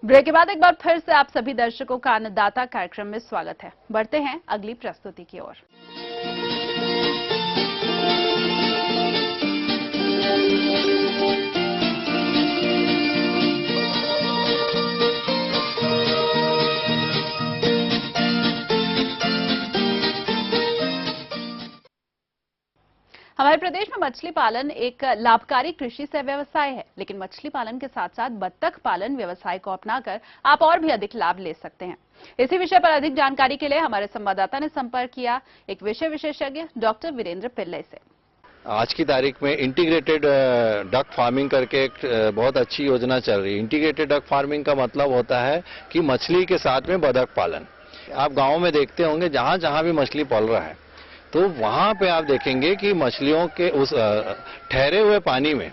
Break के बाद एक बार फिर से आप सभी दर्शकों का अन्नदाता कार्यक्रम में स्वागत है। बढ़ते हैं अगली प्रस्तुति की ओर। हमारे प्रदेश में मछली पालन एक लाभकारी कृषि से व्यवसाय है, लेकिन मछली पालन के साथ साथ बत्तख पालन व्यवसाय को अपनाकर आप और भी अधिक लाभ ले सकते हैं। इसी विषय पर अधिक जानकारी के लिए हमारे संवाददाता ने संपर्क किया एक विषय विशेषज्ञ डॉक्टर वीरेंद्र पिल्लई से। आज की तारीख में इंटीग्रेटेड डक फार्मिंग करके एक बहुत अच्छी योजना चल रही है। इंटीग्रेटेड डक फार्मिंग का मतलब होता है कि मछली के साथ में बतख पालन। आप गाँव में देखते होंगे जहां जहां भी मछली पल रहा है, तो वहां पे आप देखेंगे कि मछलियों के उस ठहरे हुए पानी में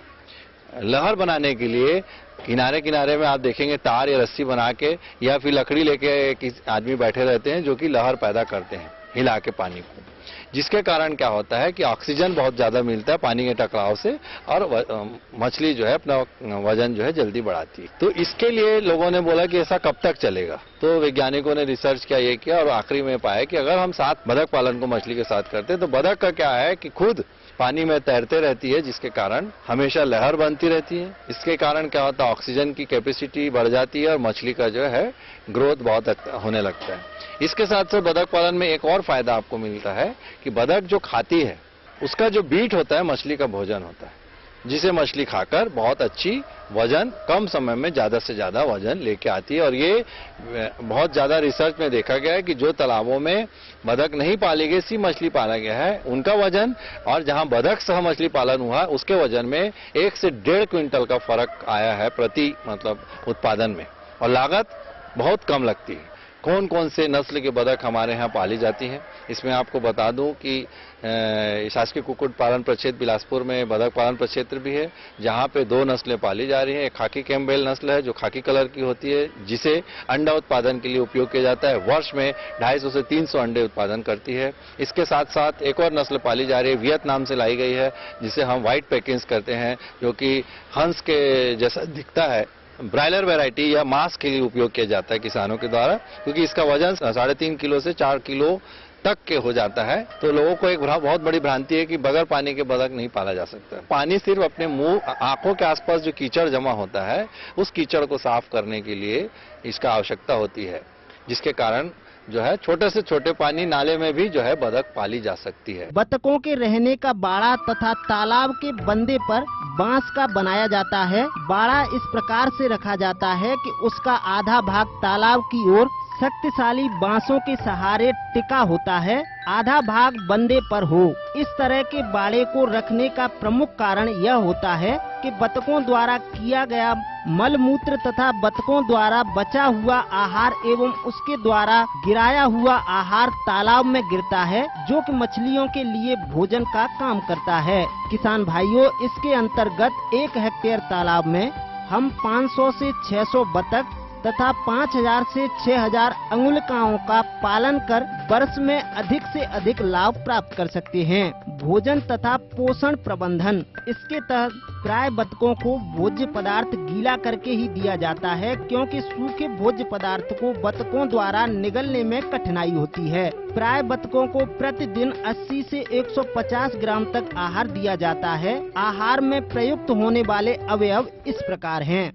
लहर बनाने के लिए किनारे किनारे में आप देखेंगे तार या रस्सी बना के या फिर लकड़ी लेके किसी आदमी बैठे रहते हैं जो कि लहर पैदा करते हैं हिला के पानी को, जिसके कारण क्या होता है कि ऑक्सीजन बहुत ज्यादा मिलता है पानी के टकराव से और मछली जो है अपना वजन जो है जल्दी बढ़ाती है। तो इसके लिए लोगों ने बोला कि ऐसा कब तक चलेगा, तो वैज्ञानिकों ने रिसर्च किया, ये किया और आखिरी में पाया कि अगर हम साथ बतख पालन को मछली के साथ करते हैं तो बतख का क्या है कि खुद पानी में तैरते रहती है, जिसके कारण हमेशा लहर बनती रहती है। इसके कारण क्या होता है ऑक्सीजन की कैपेसिटी बढ़ जाती है और मछली का जो है ग्रोथ बहुत होने लगता है। इसके साथ साथ बतख पालन में एक और फायदा आपको मिलता है कि बतख जो खाती है उसका जो बीट होता है मछली का भोजन होता है, जिसे मछली खाकर बहुत अच्छी वजन कम समय में ज्यादा से ज्यादा वजन लेके आती है। और ये बहुत ज्यादा रिसर्च में देखा गया है कि जो तालाबों में बतख नहीं पाली गई सी मछली पाला गया है उनका वजन और जहां बतख सह मछली पालन हुआ उसके वजन में 1 से 1.5 क्विंटल का फर्क आया है प्रति उत्पादन में, और लागत बहुत कम लगती है। कौन कौन से नस्ल के बतख हमारे यहाँ पाली जाती हैं, इसमें आपको बता दूं कि शासकीय कुक्कुट पालन प्रक्षेत्र बिलासपुर में बतख पालन प्रक्षेत्र भी है, जहाँ पे 2 नस्लें पाली जा रही हैं। एक खाकी कैम्पबेल नस्ल है जो खाकी कलर की होती है, जिसे अंडा उत्पादन के लिए उपयोग किया जाता है। वर्ष में 250 से 300 अंडे उत्पादन करती है। इसके साथ साथ एक और नस्ल पाली जा रही है, वियतनाम से लाई गई है, जिसे हम व्हाइट पैकिंग्स करते हैं, जो कि हंस के जैसा दिखता है। ब्रायलर वैरायटी या मांस के लिए उपयोग किया जाता है किसानों के द्वारा, क्योंकि इसका वजन 3.5 किलो से 4 किलो तक के हो जाता है। तो लोगों को एक बहुत बड़ी भ्रांति है कि बगैर पानी के बतख नहीं पाला जा सकता। पानी सिर्फ अपने मुंह आंखों के आसपास जो कीचड़ जमा होता है उस कीचड़ को साफ करने के लिए इसका आवश्यकता होती है, जिसके कारण जो है छोटे से छोटे पानी नाले में भी जो है बतख पाली जा सकती है। बतखों के रहने का बाड़ा तथा तालाब के बंदे पर बांस का बनाया जाता है। बाड़ा इस प्रकार से रखा जाता है कि उसका आधा भाग तालाब की ओर शक्तिशाली बांसों के सहारे टिका होता है, आधा भाग बंदे पर हो। इस तरह के बाड़े को रखने का प्रमुख कारण यह होता है कि बतखों द्वारा किया गया मल मूत्र तथा बतखों द्वारा बचा हुआ आहार एवं उसके द्वारा गिराया हुआ आहार तालाब में गिरता है, जो कि मछलियों के लिए भोजन का काम करता है। किसान भाइयों, इसके अंतर्गत 1 हेक्टेयर तालाब में हम 500 से 600 बतख तथा 5000 से 6000 अंगुलिकाओं का पालन कर वर्ष में अधिक से अधिक लाभ प्राप्त कर सकते हैं। भोजन तथा पोषण प्रबंधन, इसके तहत प्राय बतखों को भोज्य पदार्थ गीला करके ही दिया जाता है, क्योंकि सूखे भोज्य पदार्थ को बतखों द्वारा निगलने में कठिनाई होती है। प्राय बतखों को प्रतिदिन 80 से 150 ग्राम तक आहार दिया जाता है। आहार में प्रयुक्त होने वाले अवयव इस प्रकार हैं।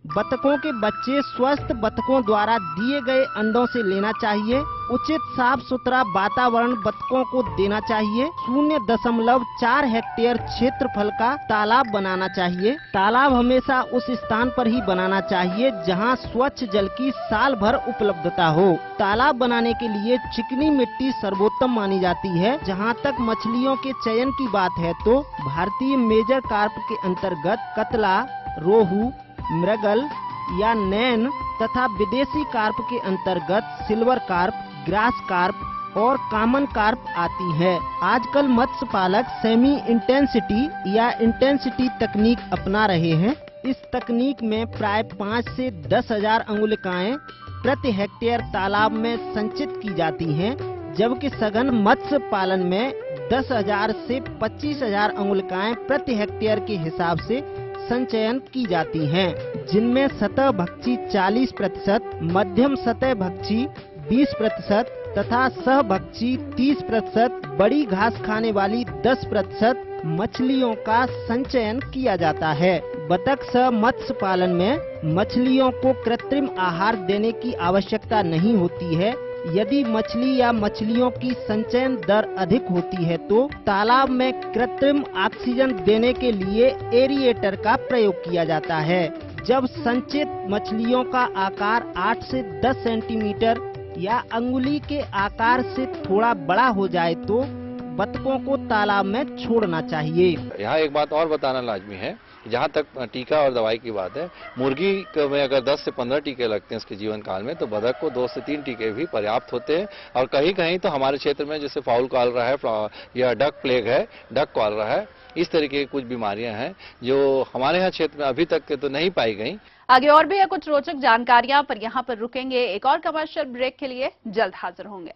बतखों के बच्चे स्वस्थ बतखों द्वारा दिए गए अंडों से लेना चाहिए। उचित साफ सुथरा वातावरण बतखों को देना चाहिए। 0.4 हेक्टेयर क्षेत्रफल का तालाब बनाना चाहिए। तालाब हमेशा उस स्थान पर ही बनाना चाहिए जहां स्वच्छ जल की साल भर उपलब्धता हो। तालाब बनाने के लिए चिकनी मिट्टी सर्वोत्तम मानी जाती है। जहां तक मछलियों के चयन की बात है तो भारतीय मेजर कार्प के अंतर्गत कतला, रोहू, मृगल या नैन तथा विदेशी कार्प के अंतर्गत सिल्वर कार्प, ग्रास कार्प और कॉमन कार्प आती है। आजकल मत्स्य पालक सेमी इंटेंसिटी या इंटेंसिटी तकनीक अपना रहे हैं। इस तकनीक में प्राय 5 से 10,000 अंगुलिकाएं प्रति हेक्टेयर तालाब में संचित की जाती हैं, जबकि सघन मत्स्य पालन में 10,000 से 25,000 अंगुलिकाएं प्रति हेक्टेयर के हिसाब से संचयन की जाती हैं, जिनमें सतह भक्षी 40%, मध्यम सतह भक्षी 20% तथा सहभक्षी 30%, बड़ी घास खाने वाली 10% मछलियों का संचयन किया जाता है। बतख सह मत्स्य पालन में मछलियों को कृत्रिम आहार देने की आवश्यकता नहीं होती है। यदि मछली या मछलियों की संचयन दर अधिक होती है तो तालाब में कृत्रिम ऑक्सीजन देने के लिए एरिएटर का प्रयोग किया जाता है। जब संचित मछलियों का आकार 8 से 10 सेंटीमीटर या अंगुली के आकार से थोड़ा बड़ा हो जाए तो बतखों को तालाब में छोड़ना चाहिए। यहाँ एक बात और बताना लाजमी है, जहाँ तक टीका और दवाई की बात है, मुर्गी में अगर 10 से 15 टीके लगते हैं उसके जीवन काल में, तो बतख को 2 से 3 टीके भी पर्याप्त होते हैं। और कहीं कहीं तो हमारे क्षेत्र में जैसे फाउल कॉलरा है या डक प्लेग है, डक कॉलरा है, इस तरीके की कुछ बीमारियां हैं जो हमारे यहाँ क्षेत्र में अभी तक तो नहीं पाई गई। आगे और भी है कुछ रोचक जानकारियां, पर यहाँ पर रुकेंगे। एक और कमर्शियल ब्रेक के लिए जल्द हाजिर होंगे।